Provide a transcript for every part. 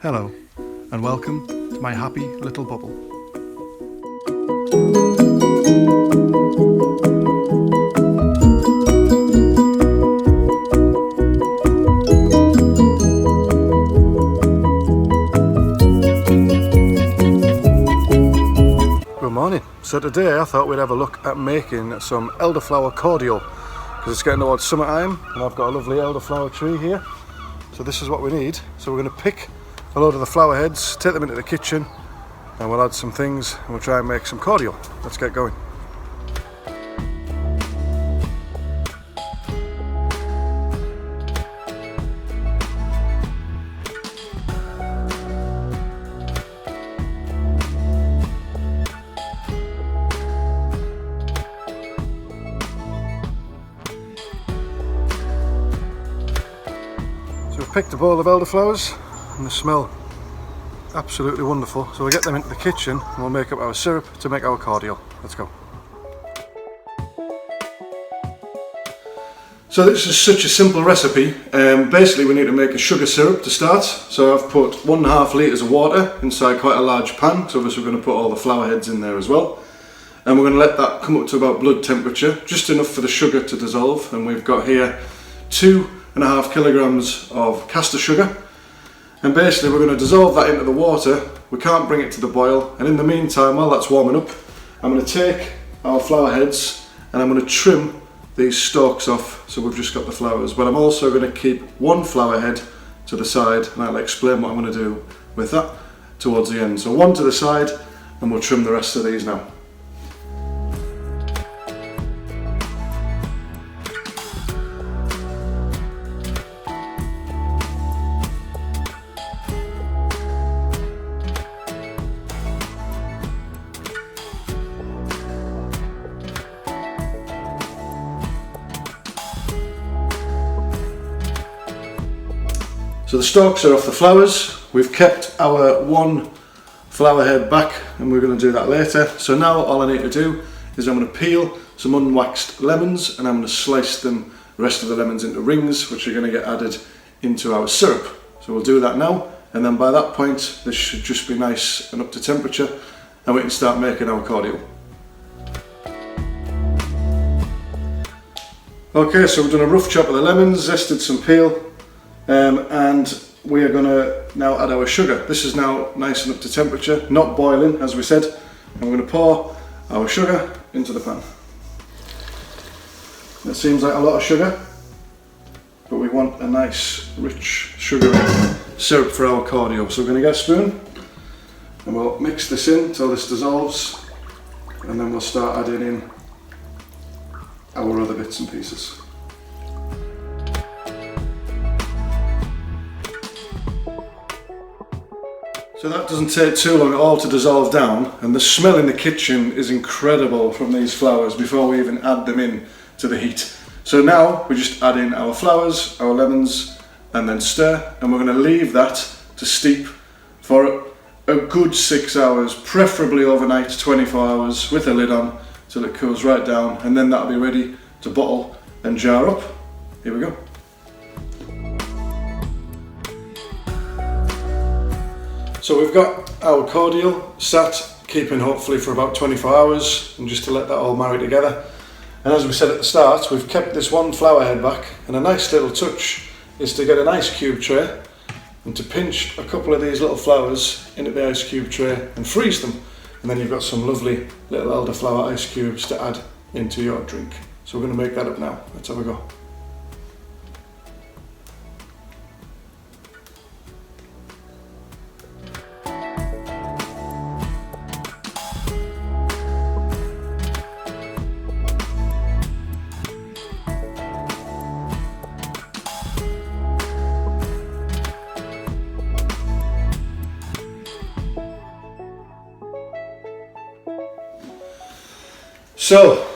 Hello, and welcome to my happy little bubble. Good morning. So today I thought we'd have a look at making some elderflower cordial because it's getting towards summertime and I've got a lovely elderflower tree here. So this is what we need. So we're going to pick a load of the flower heads, take them into the kitchen, and we'll add some things and we'll try and make some cordial. Let's get going. So we've picked a bowl of elderflowers and they smell absolutely wonderful. So we'll get them into the kitchen and we'll make up our syrup to make our cordial. Let's go. So this is such a simple recipe. Basically we need to make a sugar syrup to start. So I've put 1.5 litres of water inside quite a large pan. So obviously we're going to put all the flower heads in there as well. And we're going to let that come up to about blood temperature, just enough for the sugar to dissolve. And we've got here 2.5 kilograms of caster sugar. And basically we're going to dissolve that into the water. We can't bring it to the boil, and in the meantime, while that's warming up, I'm going to take our flower heads and I'm going to trim these stalks off, so we've just got the flowers. But I'm also going to keep one flower head to the side, and I'll explain what I'm going to do with that towards the end. So one to the side, and we'll trim the rest of these now. So the stalks are off the flowers. We've kept our one flower head back and we're going to do that later. So now all I need to do is I'm going to peel some unwaxed lemons and I'm going to slice the rest of the lemons into rings, which are going to get added into our syrup. So we'll do that now, and then by that point this should just be nice and up to temperature and we can start making our cordial. Okay, so we've done a rough chop of the lemons, zested some peel. And we are going to now add our sugar. This is now nice and up to temperature, not boiling as we said. And we're going to pour our sugar into the pan. That seems like a lot of sugar, but we want a nice rich sugary syrup for our cordial. So we're going to get a spoon and we'll mix this in until this dissolves, and then we'll start adding in our other bits and pieces. So that doesn't take too long at all to dissolve down, and the smell in the kitchen is incredible from these flowers before we even add them in to the heat. So now we just add in our flowers, our lemons, and then stir, and we're going to leave that to steep for a good 6 hours, preferably overnight, 24 hours with a lid on till it cools right down, and then that'll be ready to bottle and jar up. Here we go. So we've got our cordial sat, keeping hopefully for about 24 hours, and just to let that all marry together. And as we said at the start, we've kept this one flower head back, and a nice little touch is to get an ice cube tray and to pinch a couple of these little flowers into the ice cube tray and freeze them. And then you've got some lovely little elderflower ice cubes to add into your drink. So we're going to make that up now. Let's have a go. So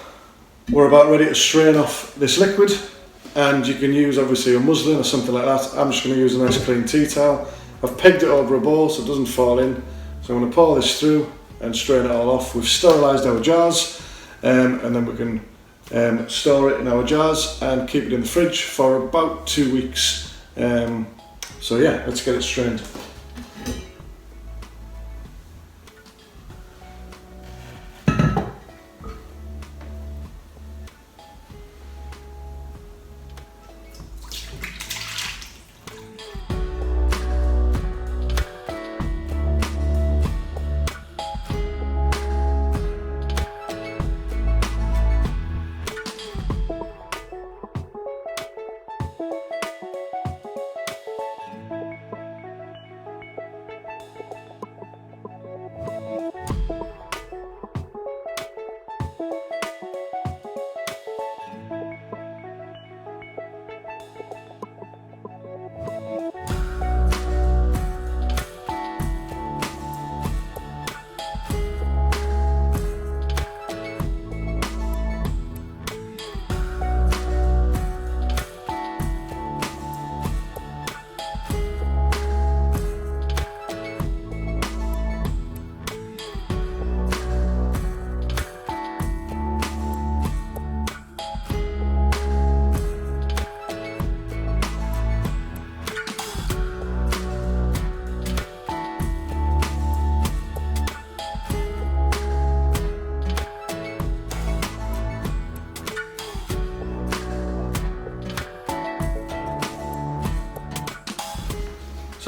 we're about ready to strain off this liquid, and you can use obviously a muslin or something like that. I'm just going to use a nice clean tea towel. I've pegged it over a bowl so it doesn't fall in. So I'm going to pour this through and strain it all off. We've sterilised our jars, and then we can store it in our jars and keep it in the fridge for about 2 weeks. So yeah, let's get it strained.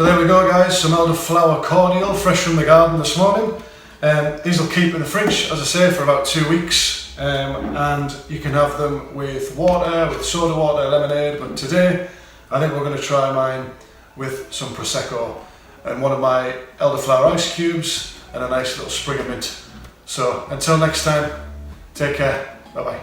So there we go guys, some Elderflower Cordial, fresh from the garden this morning. These will keep in the fridge, as I say, for about 2 weeks, and you can have them with water, with soda water, lemonade, but today I think we're going to try mine with some Prosecco and one of my elderflower ice cubes and a nice little sprig of mint. So until next time, take care, bye bye.